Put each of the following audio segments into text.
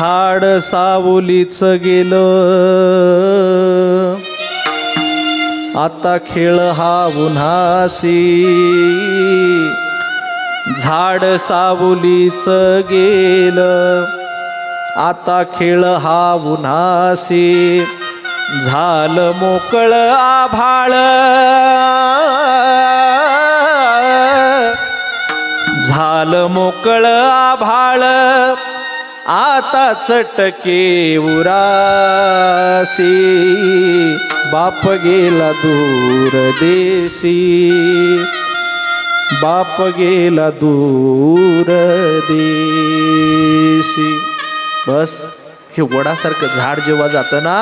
झाड सावलीच गेलं, आता खेळ हा उन्हासी. झाड सावलीच गेलं, आता खेळ हा उन्हासी. झालं मोकळ आभाळ, झालं मोकळ आभाळ, आता चटके उरासी. बाप गेला दूर देशी, बाप गेला दूर देशी. बस हे वडासारखं झाड जेव्हा जातं ना,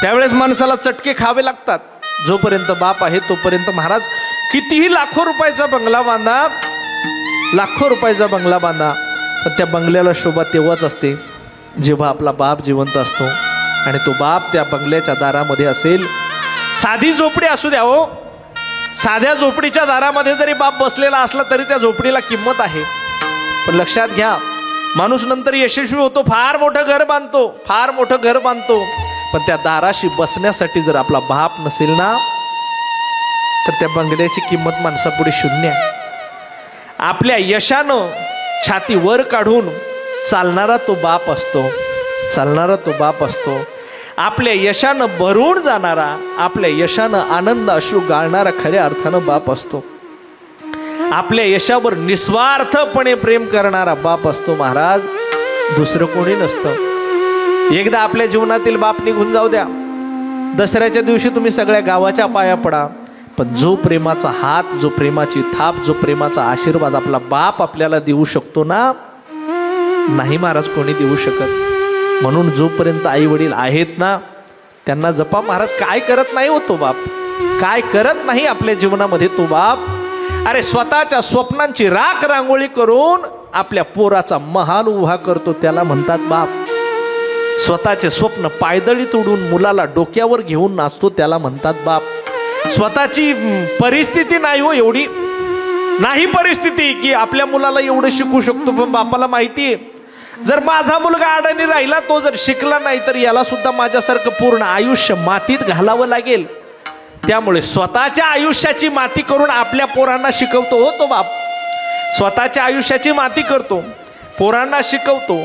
त्यावेळेस माणसाला चटके खावे लागतात. जोपर्यंत बाप आहे तोपर्यंत महाराज कितीही लाखो रुपयाचा बंगला बांधा, लाखो रुपयाचा बंगला बांधा, पण त्या बंगल्याला शोभा तेव्हाच असते जेव्हा आपला बाप जिवंत असतो आणि तो बाप त्या बंगल्याच्या दारामध्ये असेल. साधी झोपडी असू द्या हो, साध्या झोपडीच्या दारामध्ये जरी बाप बसलेला असला तरी त्या झोपडीला किंमत आहे. पण लक्षात घ्या, माणूस नंतर यशस्वी होतो, फार मोठं घर बांधतो, फार मोठं घर बांधतो, पण त्या दाराशी बसण्यासाठी जर आपला बाप नसेल ना, तर त्या बंगल्याची किंमत माणसापुढे शून्य आहे. आपल्या यशानं छाती वर काढून चालणारा तो बाप असतो, चालणारा तो बाप असतो. आपल्या यशानं भरून जाणारा, आपल्या यशानं आनंद अश्रू गाळणारा खऱ्या अर्थानं बाप असतो. आपल्या यशावर निस्वार्थपणे प्रेम करणारा बाप असतो महाराज, दुसरं कोणी नसतं. एकदा आपल्या जीवनातील बाप निघून जाऊ द्या, दसऱ्याच्या दिवशी तुम्ही सगळ्या गावाच्या पाया पडा, पण जो प्रेमाचा हात, जो प्रेमाची थाप, जो प्रेमाचा आशीर्वाद आपला बाप आपल्याला देऊ शकतो ना, नाही महाराज कोणी देऊ शकत. म्हणून जोपर्यंत आई वडील आहेत ना, त्यांना जपा महाराज. काय करत नाही होतो बाप, काय करत नाही आपल्या जीवनामध्ये तो बाप. अरे स्वतःच्या स्वप्नांची राख रांगोळी करून आपल्या पोराचा महान उभा करतो, त्याला म्हणतात बाप. स्वतःचे स्वप्न पायदळी तोडून मुलाला डोक्यावर घेऊन नाचतो, त्याला म्हणतात बाप. स्वतःची परिस्थिती नाही हो एवढी, नाही परिस्थिती की आपल्या मुलाला एवढं शिकू शकतो, पण बापाला माहितीये जर माझा मुलगा अडाणी राहिला, तो जर शिकला नाही तर याला सुद्धा माझ्यासारखं पूर्ण आयुष्य मातीत घालावं लागेल. त्यामुळे स्वतःच्या आयुष्याची माती करून आपल्या पोरांना शिकवतो हो तो बाप. स्वतःच्या आयुष्याची माती करतो, पोरांना शिकवतो.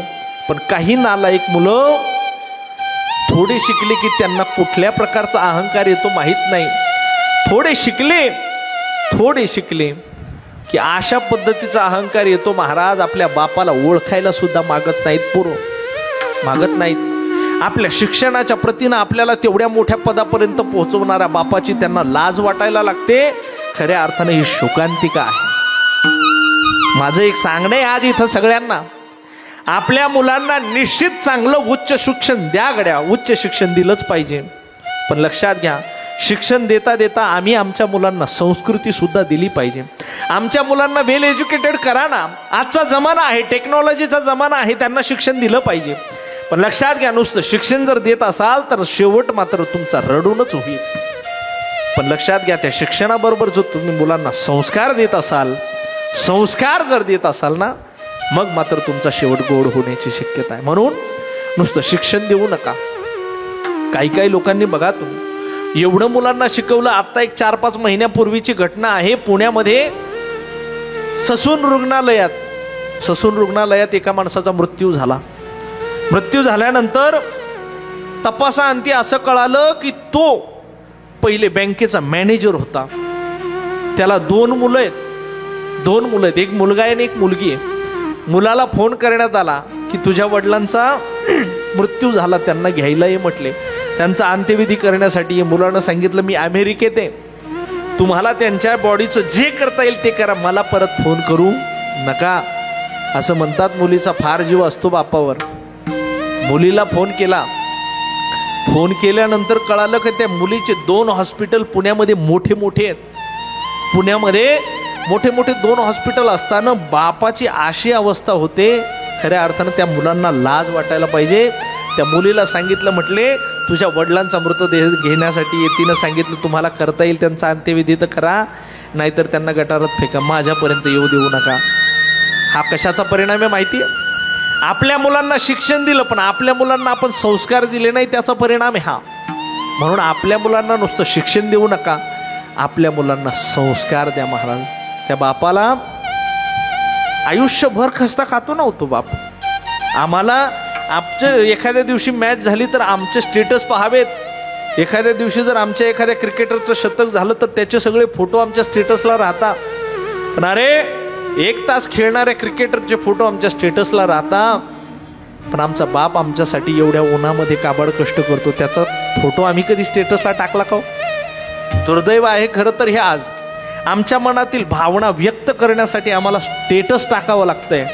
पण काही नालायक मुलं थोडे शिकले की त्यांना कुठल्या प्रकारचा अहंकार येतो माहीत नाही. थोडे शिकले की अशा पद्धतीचा अहंकार येतो महाराज, आपल्या बापाला ओळखायला सुद्धा मागत नाहीत, पोरं मागत नाहीत. आपल्या शिक्षणाच्या प्रतीनं आपल्याला तेवढ्या मोठ्या पदापर्यंत पोहोचवणाऱ्या बापाची त्यांना लाज वाटायला लागते. खऱ्या अर्थाने ही शोकांतिका आहे. माझं एक सांगणं आहे आज इथं सगळ्यांना, आपल्या मुलांना निश्चित चांगलं उच्च शिक्षण द्या गड्या, उच्च शिक्षण दिलंच पाहिजे. पण लक्षात घ्या, शिक्षण देता देता आम्ही आमच्या मुलांना संस्कृती सुद्धा दिली पाहिजे. आमच्या मुलांना वेल एज्युकेटेड करा ना. आजचा जमाना आहे, टेक्नॉलॉजीचा जमाना आहे, त्यांना शिक्षण दिलं पाहिजे. पण लक्षात घ्या, नुसतं शिक्षण जर देत असाल तर शेवट मात्र तुमचा रडूनच होईल. पण लक्षात घ्या, त्या शिक्षणाबरोबर जो तुम्ही मुलांना संस्कार देत असाल, संस्कार जर देत असाल ना, मग मात्र तुमचा शेवट गोड होण्याची शक्यता आहे. म्हणून नुसतं शिक्षण देऊ नका. काही लोकांनी बघा, तुम्ही एवढं मुलांना शिकवलं. आता एक 4-5 महिन्यापूर्वीची घटना आहे, पुण्यामध्ये ससून रुग्णालयात एका माणसाचा मृत्यू झाला. मृत्यू झाल्यानंतर तपासाअंती असं कळालं की तो पहिले बँकेचा मॅनेजर होता. त्याला 2 मुलं आहेत, एक मुलगा आहे आणि एक मुलगी आहे. मुलाला फोन करण्यात आला की तुझ्या वडिलांचा मृत्यू झाला, त्यांना घ्यायला ये म्हटले. त्यांचा अंत्यविधी करण्यासाठी मुलानं सांगितलं, मी अमेरिकेत आहे, तुम्हाला त्यांच्या बॉडीचं जे करता येईल ते करा, मला परत फोन करू नका. असं म्हणतात, मुलीचा फार जीव असतो बापावर. मुलीला फोन केला. फोन केल्यानंतर कळालं की त्या मुलीचे 2 हॉस्पिटल पुण्यामध्ये मोठे आहेत. पुण्यामध्ये मोठे 2 हॉस्पिटल असताना बापाची अशी अवस्था होते. खऱ्या अर्थानं त्या मुलांना लाज वाटायला पाहिजे. त्या मुलीला सांगितलं, म्हटले तुझ्या वडिलांचा मृतदेह घेण्यासाठी तिनं सांगितलं, तुम्हाला करता येईल त्यांचा अंत्यविधी तर करा, नाहीतर त्यांना गटारात फेका, माझ्यापर्यंत येऊ देऊ नका. हा कशाचा परिणाम आहे माहिती आहे? आपल्या मुलांना शिक्षण दिलं पण आपल्या मुलांना आपण संस्कार दिले नाही, त्याचा परिणाम आहे हा. म्हणून आपल्या मुलांना नुसतं शिक्षण देऊ नका, आपल्या मुलांना संस्कार द्या महाराज. त्या बापाला आयुष्यभर खस्ता खातो नव्हतो बाप. आम्हाला आमचं एखाद्या दिवशी मॅच झाली तर आमचे स्टेटस पाहावेत, एखाद्या दिवशी जर आमच्या एखाद्या क्रिकेटरचं शतक झालं तर त्याचे सगळे फोटो आमच्या स्टेटसला राहतात. पण अरे 1 तास खेळणाऱ्या क्रिकेटरचे फोटो आमच्या स्टेटसला राहतात, पण आमचा बाप आमच्यासाठी एवढ्या उन्हामध्ये काबाड कष्ट करतो, त्याचा फोटो आम्ही कधी स्टेटसला टाकला का? दुर्दैव आहे खरं तर हे. आज आमच्या मनातील भावना व्यक्त करण्यासाठी आम्हाला स्टेटस टाकावं लागतंय.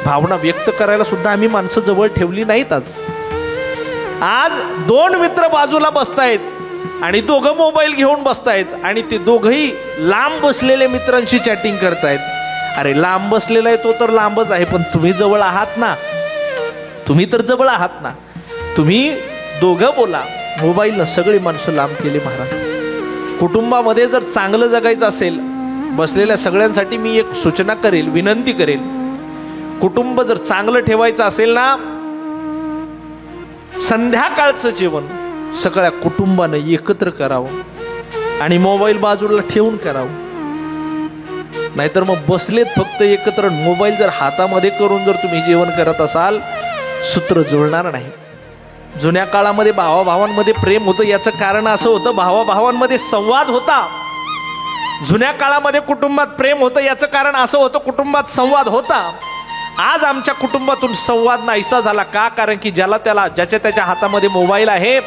भावना व्यक्त करायला सुद्धा आम्ही माणसं जवळ ठेवली नाहीत. आज 2 मित्र बाजूला बसतायत आणि दोघं मोबाईल घेऊन बसतायत आणि ते दोघंही लांब बसलेल्या मित्रांशी चॅटिंग करतायत. अरे लांब बसलेला आहे तो तर लांबच आहे, पण तुम्ही जवळ आहात ना, तुम्ही तर जवळ आहात ना, तुम्ही दोघं बोला. मोबाईलनं सगळी माणसं लांब केली महाराज. कुटुंबामध्ये जर चांगलं जगायचं असेल, बसलेल्या सगळ्यांसाठी मी एक सूचना करेल, विनंती करेल. कुटुंब जर चांगलं ठेवायचं असेल ना, संध्याकाळचं जेवण सगळ्या कुटुंबानं एकत्र करावं आणि मोबाईल बाजूला ठेवून करावं. नाहीतर मग बसलेत फक्त एकत्र, मोबाईल जर हातामध्ये करून जर तुम्ही जेवण करत असाल, सूत्र जुळणार नाही. जुन्या काळामध्ये भावाभावांमध्ये प्रेम होतं, याचं कारण असं होतं भावाभावांमध्ये संवाद होता. जुन्या काळामध्ये कुटुंबात प्रेम होतं, याचं कारण असं होतं कुटुंबात संवाद होता. आज आमच्या कुटुंबातून संवाद नाहीसा झाला का? कारण की ज्याच्या त्याच्या हातामध्ये मोबाईल आहे,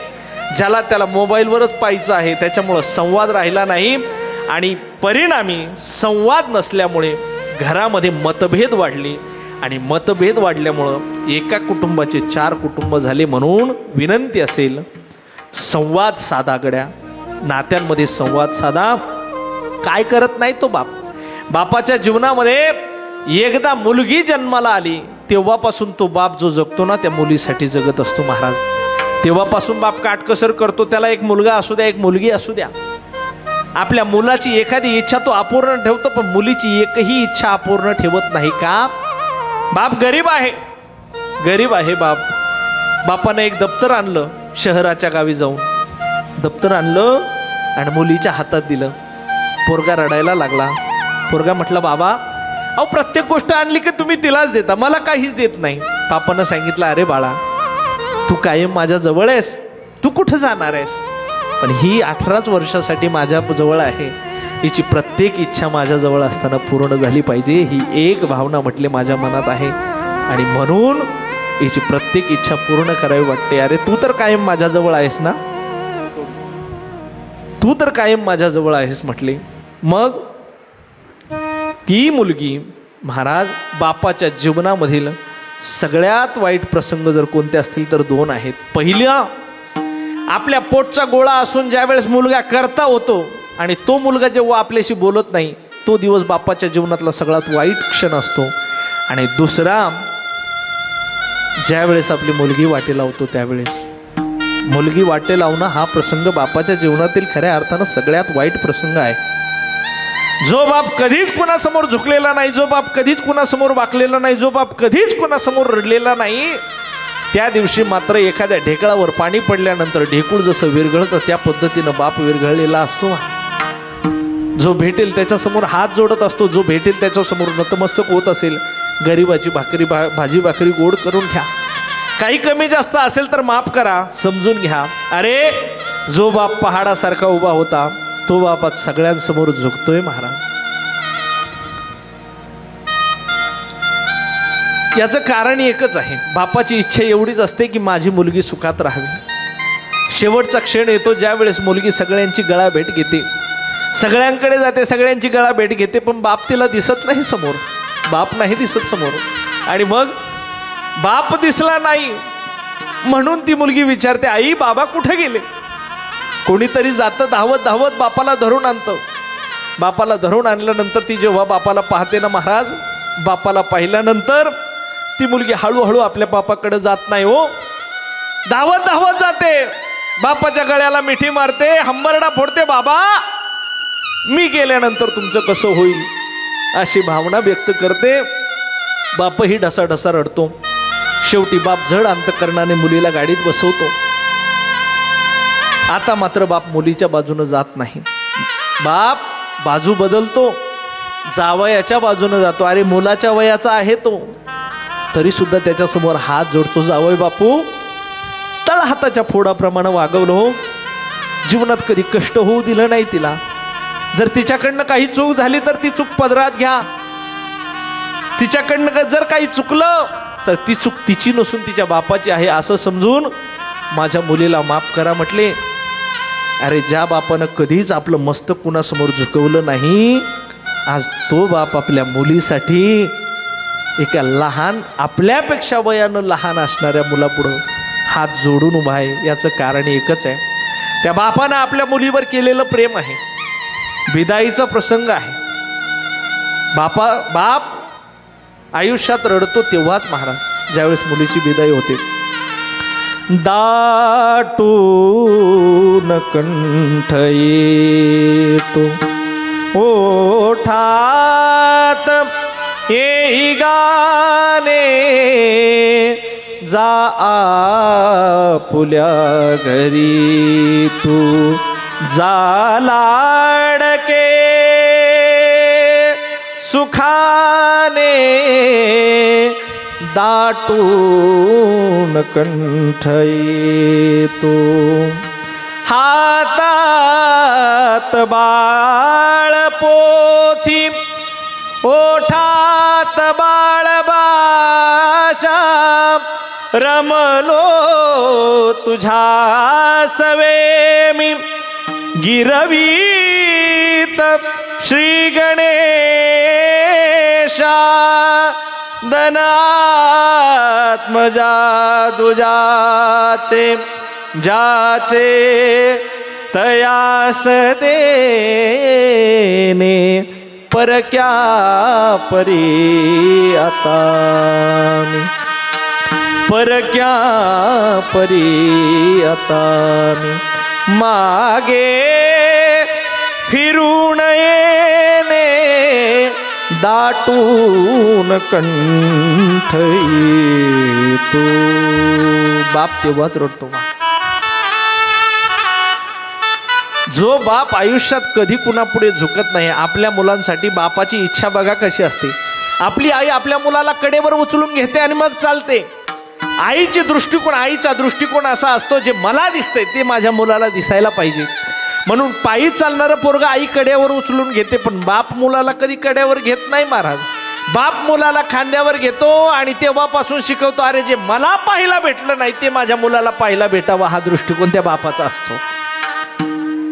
ज्याला त्याला मोबाईलवरच पाहायचं आहे, त्याच्यामुळं संवाद राहिला नाही. आणि परिणामी संवाद नसल्यामुळे घरामध्ये मतभेद वाढले आणि मतभेद वाढल्यामुळं एका कुटुंबाचे 4 कुटुंब झाले. म्हणून विनंती असेल, संवाद साधा गड्या, नात्यांमध्ये संवाद साधा. काय करत नाही तो बाप. बापाच्या जीवनामध्ये एकदा मुलगी जन्माला आली तेव्हापासून तो बाप जो जगतो ना, त्या मुलीसाठी जगत असतो महाराज. तेव्हापासून बाप काटकसर करतो, त्याला एक मुलगा असू द्या, एक मुलगी असू द्या. आपल्या मुलाची एखादी इच्छा तो अपूर्ण ठेवतो, पण मुलीची एकही इच्छा अपूर्ण ठेवत नाही का? बाप गरीब आहे, गरीब आहे बाप. बापानं एक दप्तर आणलं, शहराच्या गावी जाऊन दप्तर आणलं आणि मुलीच्या हातात दिलं. पोरगा रडायला लागला. पोरगा म्हटलं, बाबा अहो प्रत्येक गोष्ट आणली की तुम्ही तिलाच देता, मला काहीच देत नाही. बापानं सांगितलं, अरे बाळा तू कायम माझ्या जवळ आहेस, तू कुठं जाणार आहेस, पण ही 18 वर्षासाठी माझ्या जवळ आहे, हिची प्रत्येक इच्छा माझ्या जवळ असताना पूर्ण झाली पाहिजे, ही एक भावना म्हटले माझ्या मनात आहे आणि म्हणून हिची प्रत्येक इच्छा पूर्ण करावी वाटते. अरे तू तर कायम माझ्या जवळ आहेस ना, तू तर कायम माझ्या जवळ आहेस म्हटले. मग ती मुलगी महाराज, बापाच्या जीवनामधील सगळ्यात वाईट प्रसंग जर कोणते असतील तर 2 आहेत. पहिला, आपल्या पोटचा गोळा असून ज्या वेळेस मुलगा करता होतो आणि तो मुलगा जेव्हा आपल्याशी बोलत नाही, तो दिवस बापाच्या जीवनातला सगळ्यात वाईट क्षण असतो. आणि दुसरा, ज्या वेळेस आपली मुलगी वाटे लावतो त्यावेळेस. मुलगी वाटे लावणं हा प्रसंग बापाच्या जीवनातील खऱ्या अर्थानं सगळ्यात वाईट प्रसंग आहे. जो बाप कधीच कुणासमोर झुकलेला नाही, जो बाप कधीच कुणासमोर वाकलेला नाही, जो बाप कधीच कुणासमोर रडलेला नाही, त्या दिवशी मात्र एखाद्या ढेकळावर पाणी पडल्यानंतर ढेकूळ जसं विरघळतं त्या पद्धतीनं बाप विरघळलेला असतो. जो भेटेल त्याच्यासमोर हात जोडत असतो, जो भेटेल त्याच्यासमोर नतमस्तक होत असेल. गरिबाची भाजी भाकरी गोड करून घ्या, काही कमी जास्त असेल तर माफ करा, समजून घ्या. अरे जो बाप पहाडासारखा उभा होता तो बाप आज सगळ्यांसमोर झुकतोय महाराज. याचं कारण एकच आहे, बापाची इच्छा एवढीच असते की माझी मुलगी सुखात राहावी. शेवटचा क्षण येतो ज्या वेळेस मुलगी सगळ्यांची गळा भेट घेते, सगळ्यांकडे जाते, सगळ्यांची गळा भेट घेते, पण बाप तिला दिसत नाही समोर, बाप नाही दिसत समोर. आणि मग बाप दिसला नाही म्हणून ती मुलगी विचारते, आई बाबा कुठे गेले? कोणीतरी जातं धावत धावत बापाला धरून आणतं. बापाला धरून आणल्यानंतर ती जेव्हा बापाला पाहते ना महाराज, बापाला पाहिल्यानंतर ती मुलगी हळूहळू आपल्या बापाकडे जात नाही हो, धावत धावत जाते, बापाच्या गळ्याला मिठी मारते, हंबरडा फोडते, बाबा मी गेल्यानंतर तुमचं कसं होईल, अशी भावना व्यक्त करते. बापही ढसाढसा रडतो. शेवटी बाप जड अंतकरणाने मुलीला गाडीत बसवतो. आता मात्र बाप मुलीच्या बाजूने जात नाही. बाप बाजू बदलतो, जावयाच्या बाजूने जातो. अरे मुलाच्या वयाचा आहे तो, तरी सुद्धा त्याच्यासमोर हात जोडतो. जावय बापू, तळ हाताच्या फोडाप्रमाणे वागवलं हो, जीवनात कधी कष्ट होऊ दिलं नाही तिला. जर तिच्याकडनं काही चूक झाली तर ती चूक पदरात घ्या. तिच्याकडनं जर काही चुकलं तर ती चूक तिची नसून तिच्या बापाची आहे असं समजून माझ्या मुलीला माफ करा म्हटले. अरे ज्या बापानं कधीच आपलं मस्तक कुणासमोर झुकवलं नाही, आज तो बाप आपल्या मुलीसाठी एका लहान, आपल्यापेक्षा वयानं लहान असणाऱ्या मुलापुढं हात जोडून उभा आहे. याचं कारण एकच आहे, त्या बापानं आपल्या मुलीवर केलेलं प्रेम आहे. विदाईचा प्रसंग आहे. बाप आयुष्यात रडतो तेव्हाच महाराज, ज्यावेळेस मुलीची विदाई होते. दाटून कंठ येतो ओठात येई गाणे, जा आपुल्या घरी तू जा लाडके सुखाने, दाटून कंठ येतो. हातात बाळ पोथी ओठात बाळबाशा, रमलो तुझ्या सवे मी गिरवीत श्री गणेशा, धनात्मजा दुजाचे जाचे तयास देने, परक्या परी आता मी, परक्या परी आता मी, मागे फिरून येणे, दाटून कंठ येतो. बाप तेव्हाच रडतो. जो बाप आयुष्यात कधी कुणापुढे झुकत नाही, आपल्या मुलांसाठी बापाची इच्छा बघा कशी असते. आपली आई आपल्या मुलाला कडेवर उचलून घेते आणि मग चालते. आईचा दृष्टिकोन असा असतो, जे मला दिसतंय ते माझ्या मुलाला दिसायला पाहिजे. म्हणून पायी चालणारं पोरग आई कड्यावर उचलून घेते, पण बाप मुलाला कधी कड्यावर घेत नाही महाराज. बाप मुलाला खांद्यावर घेतो आणि तेव्हापासून शिकवतो, अरे जे मला पाहायला भेटलं नाही ते माझ्या मुलाला पाहायला भेटावं, हा दृष्टिकोन त्या बापाचा असतो.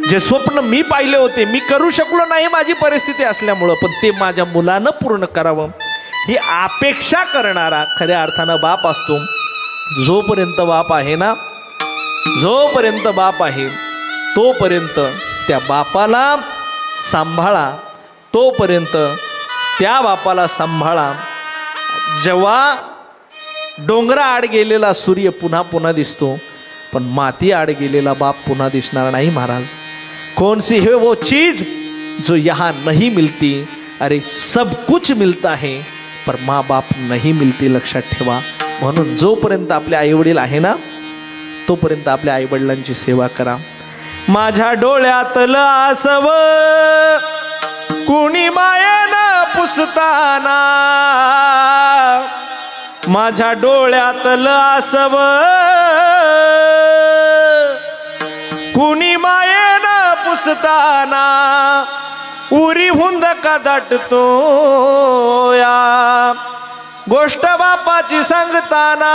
जे स्वप्न मी पाहिले होते, मी करू शकलो नाही माझी परिस्थिती असल्यामुळं, पण ते माझ्या मुलानं पूर्ण करावं ही अपेक्षा करणारा खऱ्या अर्थानं बाप असतो. जोपर्यंत बाप आहे ना, जोपर्यंत बाप आहे तोपर्यंत त्या बापाला सांभाळा, तोपर्यंत त्या बापाला सांभाळा. जेव्हा डोंगरा आड गेलेला सूर्य पुन्हा पुन्हा दिसतो, पण माती आड गेलेला बाप पुन्हा दिसणार नाही महाराज. कौन सी है वो चीज जो यहाँ नहीं मिलती, अरे सब कुछ मिलता है पर माँ बाप नहीं मिलती, लक्षात ठेवा. म्हणून जोपर्यंत आपले आईवडील आहे ना, तोपर्यंत आपल्या आईवडिलांची सेवा करा. माझ्या डोळ्यातलं आसव कुणी मायेनं पुसताना, माझ्या डोळ्यातलं आसव कुणी मायेनं पुसताना, उरी हुंद का दाटतो या गोष्ट बापाची सांगताना.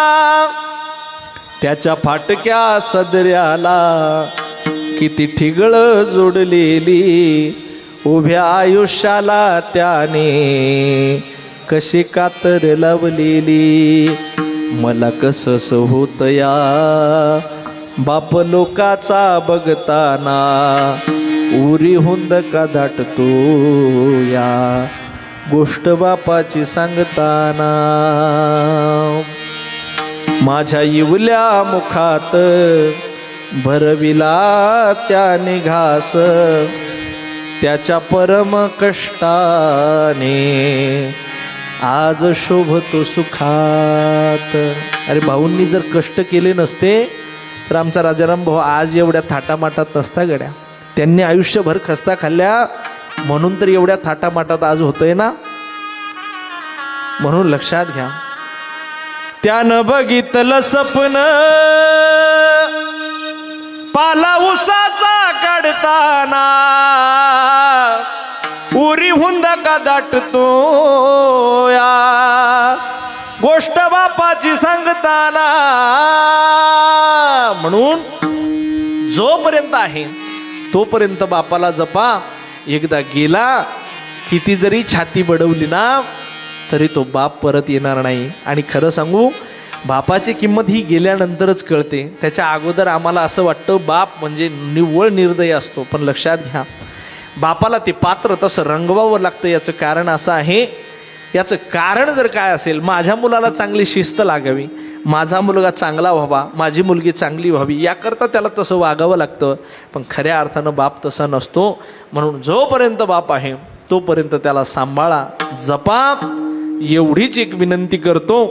त्याच्या फाटक्या सदऱ्याला किती ठिगळ जोडलेली, उभ्या आयुष्याला त्याने कशी कातर लावलेली. मला कसं होत या बाप लोकाचा बघताना, उरी हुंद का दाटतो या गोष्ट बापाची सांगताना. माझ्या इवल्या मुखात भरविला त्याने घास, त्याच्या परम कष्टाने आज शोभतो सुखात. अरे भाऊंनी जर कष्ट केले नसते तर आमचा राजाराम भाऊ आज एवढ्या थाटामाटात नसता गड्या. त्यांनी आयुष्यभर खस्ता खाल्ल्या म्हणून तर एवढ्या थाटामाटात आज होतोय ना. म्हणून लक्षात घ्या, त्यानं बघितलं सपन पाला उसाचा काढताना, उरी हुंदा का दाटतो या गोष्ट बापाची सांगताना. म्हणून जोपर्यंत आहे तोपर्यंत बापाला जपा. एकदा गेला किती जरी छाती बडवली ना तरी तो बाप परत येणार नाही. आणि खरं सांगू, बापाची किंमत ही गेल्यानंतरच कळते. त्याच्या अगोदर आम्हाला असं वाटतं बाप म्हणजे निव्वळ निर्दय असतो. पण लक्षात घ्या, बापाला ते पात्र तसं रंगवावं लागतं. याचं कारण असं आहे, याचं कारण जर काय असेल, माझ्या मुलाला चांगली शिस्त लागावी, माझा मुलगा चांगला व्हावा, माझी मुलगी चांगली व्हावी, याकरता त्याला तसं वागावं लागतं. पण खऱ्या अर्थानं बाप तसा नसतो. म्हणून जोपर्यंत बाप आहे तोपर्यंत त्याला सांभाळा, जपा. एवढीच एक विनंती करतो.